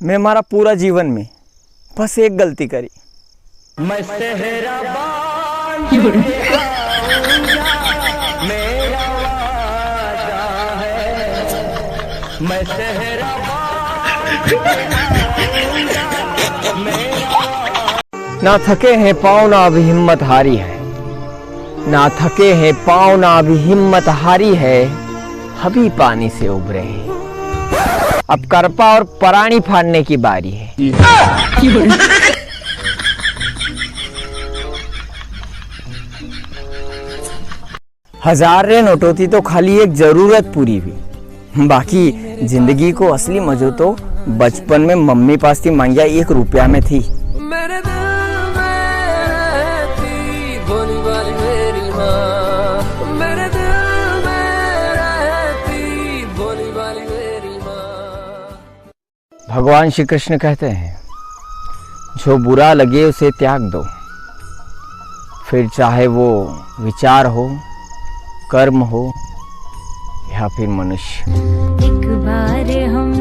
मैं हमारा पूरा जीवन में बस एक गलती करी। मैं सेहरा बांध के आऊंगा, मेरा वादा है। मैं सेहरा बांध के आऊंगा, मेरा ना थके हैं पाँव ना अभी हिम्मत हारी है, ना थके हैं पाँव ना अभी हिम्मत हारी है, अभी पानी से उभरे हैं, अब करपा और परानी फाड़ने की बारी है। हज़ार नोट होती तो खाली एक जरूरत पूरी हुई, बाकी जिंदगी को असली मजो तो बचपन में मम्मी पास थी मांगिया 1 रुपया में थी। मेरे दिल में थी भोली वाली मेरी माँ, मेरे दिल में रहती भोली वाली मेरी माँ। भगवान श्री कृष्ण कहते हैं, जो बुरा लगे उसे त्याग दो, फिर चाहे वो विचार हो, कर्म हो या फिर मनुष्य। एक बार हम